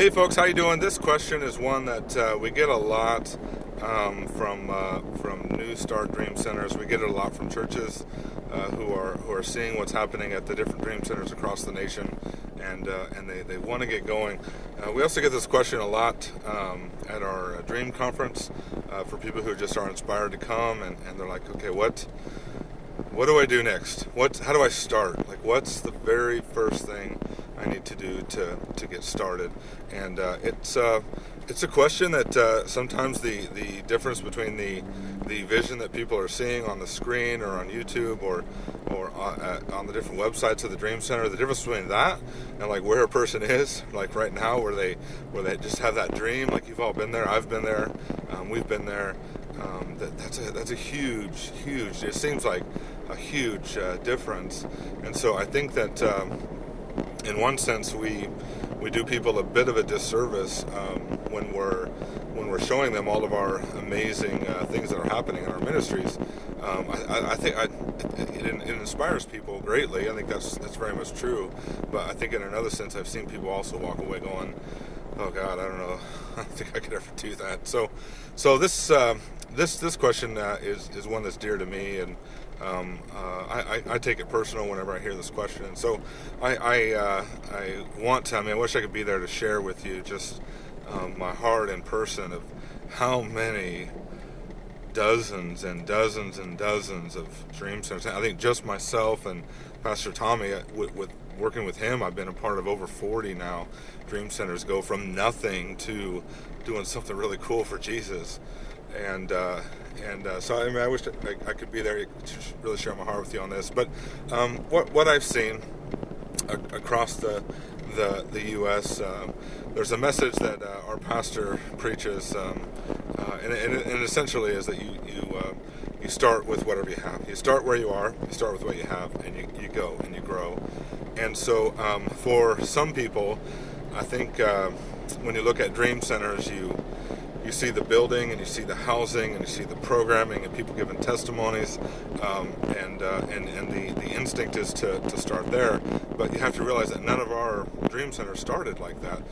Hey folks, how you doing? This question is one that we get a lot from New Start Dream Centers. We get it a lot from churches who are seeing what's happening at the different dream centers across the nation, and they want to get going. We also get this question a lot at our Dream Conference for people who just are inspired to come, and they're like, okay, what do I do next? How do I start? Like, what's the very first thing I need to do to get started? And it's a question that sometimes the difference between the vision that people are seeing on the screen or on YouTube or on the different websites of the Dream Center, the difference between that and like where a person is, like right now, where they just have that dream. Like, you've all been there, I've been there, we've been there. That's a huge. It seems like a huge difference, and so I think that in one sense we do people a bit of a disservice when we're showing them all of our amazing things that are happening in our ministries. I think it inspires people greatly. I think that's very much true. But I think in another sense, I've seen people also walk away going, "Oh God, I don't know. I don't think I could ever do that." So this question is one that's dear to me, and I take it personal whenever I hear this question. And so I want to. I wish I could be there to share with you just my heart in person of how many dozens and dozens and dozens of dream centers. I think just myself and Pastor Tommy, with working with him, I've been a part of over 40 now. Dream centers go from nothing to doing something really cool for Jesus. And so I wish I could be there to really share my heart with you on this. But what I've seen across the U.S., there's a message that our pastor preaches, and it essentially is that you start with whatever you have. You start where you are. You start with what you have, and you go and you grow. And so for some people, I think when you look at dream centers, you see the building, and you see the housing, and you see the programming, and people giving testimonies, and the instinct is to start there. But you have to realize that none of our dream centers started like that.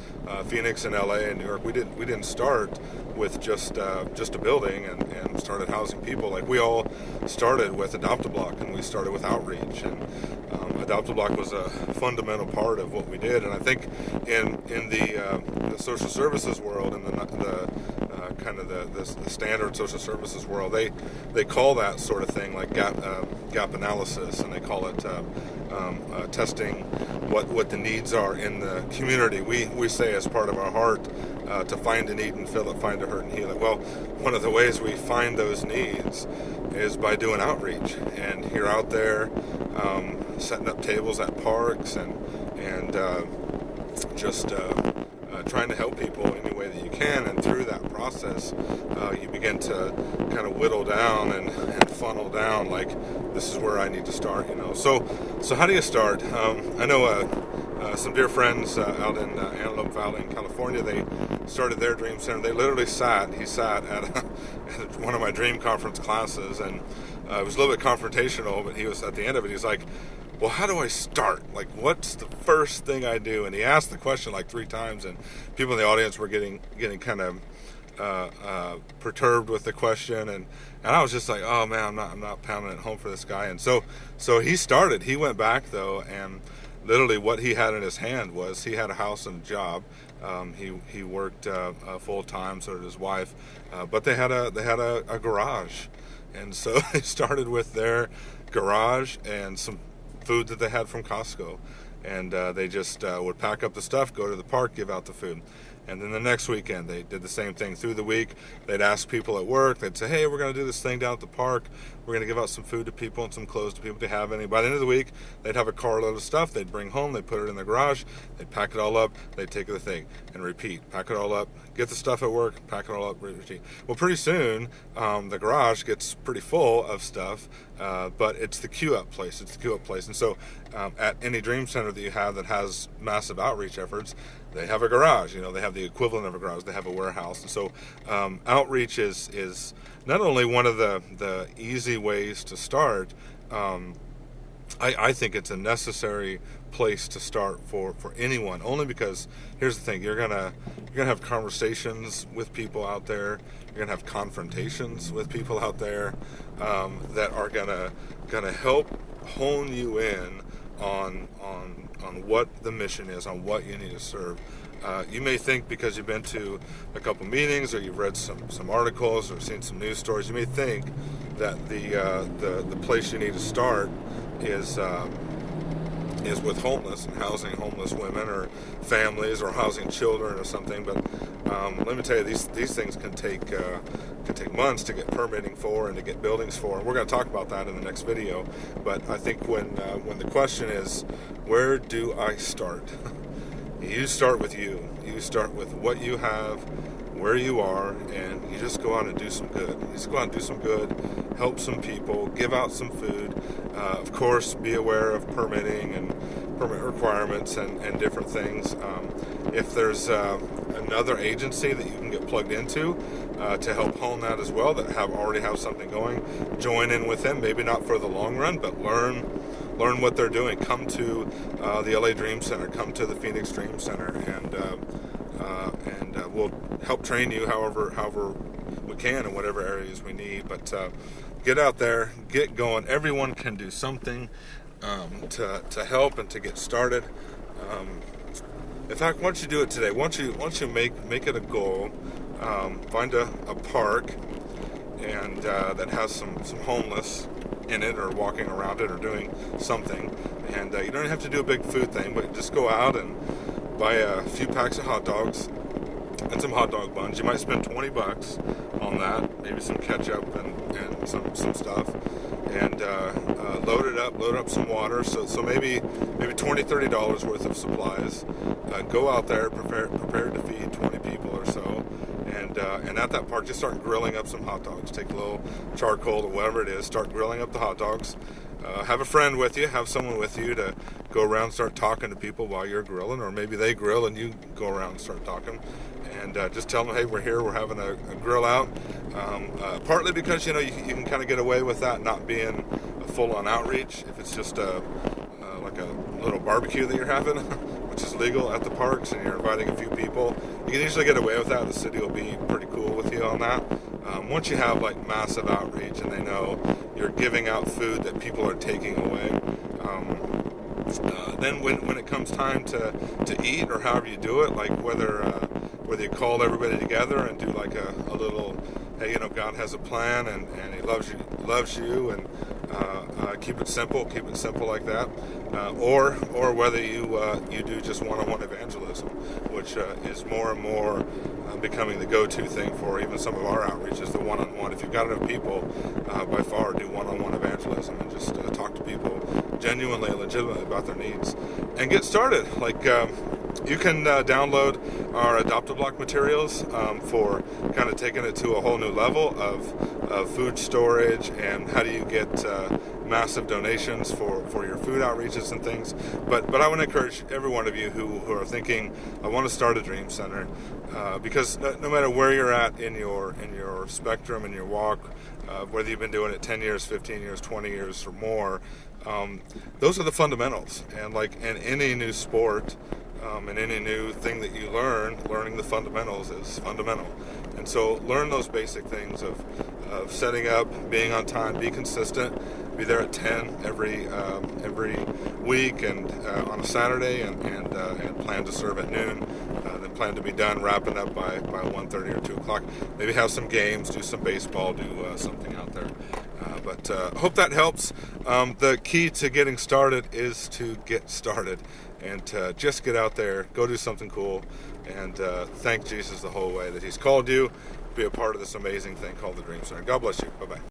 Phoenix and LA and New York, we didn't start with just a building and started housing people. Like, we all started with Adopt-A-Block, and we started with outreach, and Adopt-A-Block was a fundamental part of what we did. And I think in the social services world, and the kind of the standard social services world, they call that sort of thing like gap analysis, and they call it testing what the needs are in the community. We say as part of our heart to find a need and fill it, find a hurt and heal it. Well, one of the ways we find those needs is by doing outreach, and you're out there setting up tables at parks and just trying to help people any way that you can. And through that process, you begin to kind of whittle down and funnel down, like, this is where I need to start, So how do you start? I know some dear friends out in Antelope Valley in California. They started their dream center. They literally sat at one of my dream conference classes, and it was a little bit confrontational, but he was, at the end of it, he's like, well, how do I start? Like, what's the first thing I do? And he asked the question like 3 times, and people in the audience were getting kind of perturbed with the question, and I was just like, oh man, I'm not pounding it home for this guy. And so he started. He went back though, and literally what he had in his hand was, he had a house and a job. He worked full time, so did his wife, but they had a garage, and so they started with their garage and some food that they had from Costco, and they just would pack up the stuff, go to the park, give out the food. And then the next weekend, they did the same thing. Through the week, they'd ask people at work, they'd say, hey, we're going to do this thing down at the park. We're going to give out some food to people and some clothes to people if they have any. By the end of the week, they'd have a carload of stuff they'd bring home. They'd put it in the garage. They'd pack it all up. They'd take the thing and repeat. Pack it all up. Get the stuff at work. Pack it all up. Repeat. Well, pretty soon, the garage gets pretty full of stuff, but it's the queue-up place. And so at any dream center that you have that has massive outreach efforts, they have a garage. They have the equivalent of a garage. They have a warehouse. And so outreach is not only one of the easy ways to start, I think it's a necessary place to start for anyone. Only because here's the thing: you're gonna have conversations with people out there. You're gonna have confrontations with people out there that are gonna help hone you in on what the mission is, on what you need to serve. You may think, because you've been to a couple meetings or you've read some articles or seen some news stories, you may think that the place you need to start is with homeless and housing homeless women or families or housing children or something. But let me tell you, these things can take months to get permitting for and to get buildings for. And we're going to talk about that in the next video. But I think when the question is, where do I start? You start with you. You start with what you have, where you are, and you just go out and do some good. You just go out and do some good, help some people, give out some food. Of course, be aware of permitting and permit requirements and different things. If there's another agency that you can get plugged into to help hone that as well, that already have something going, join in with them. Maybe not for the long run, but learn what they're doing. Come to the LA Dream Center, come to the Phoenix Dream Center, and we'll help train you however we can in whatever areas we need. But get out there, get going. Everyone can do something to help and to get started. In fact, once you do it today, once you make it a goal, find a park and that has some homeless in it, or walking around it, or doing something. And you don't have to do a big food thing, but just go out and buy a few packs of hot dogs and some hot dog buns. You might spend $20 on that, maybe some ketchup and some stuff, and load up some water. So maybe $20-$30 worth of supplies. Go out there, prepare to feed 20 people or so. And at that park, just start grilling up some hot dogs. Take a little charcoal or whatever it is, start grilling up the hot dogs. Have a friend with you, have someone with you to go around and start talking to people while you're grilling, or maybe they grill and you go around and start talking. And just tell them, hey, we're here, we're having a grill out. Partly because, you can kind of get away with that not being a full-on outreach. If it's just like a little barbecue that you're having, which is legal at the parks, and you're inviting a few people, you can usually get away with that. The city will be pretty cool with you on that. Once you have like massive outreach and they know you're giving out food that people are taking away, then when it comes time to eat, or however you do it, like whether you call everybody together and do like a little, hey, God has a plan and He loves you, and keep it simple like that, or whether you do just one-on-one evangelism, which is more and more becoming the go-to thing for even some of our outreach, is the one-on-one. If you've got enough people, by far, do one-on-one evangelism and just talk to people genuinely and legitimately about their needs and get started. Like you can download our Adopt-A-Block materials for kind of taking it to a whole new level of food storage, and how do you get massive donations for your food outreaches and things. But I want to encourage every one of you who are thinking, I want to start a Dream Center, because no matter where you're at in your spectrum, in your walk, whether you've been doing it 10 years, 15 years, 20 years or more, those are the fundamentals. And like in any new sport, and any new thing that you learning the fundamentals is fundamental. And so learn those basic things of setting up, being on time, be consistent, be there at 10 every week, and on a Saturday, and plan to serve at noon, then plan to be done wrapping up by 1:30 or 2 o'clock. Maybe have some games, do some baseball, do something out there. But hope that helps. The key to getting started is to get started, and to just get out there, go do something cool, and thank Jesus the whole way that He's called you to be a part of this amazing thing called the Dream Center. God bless you. Bye-bye.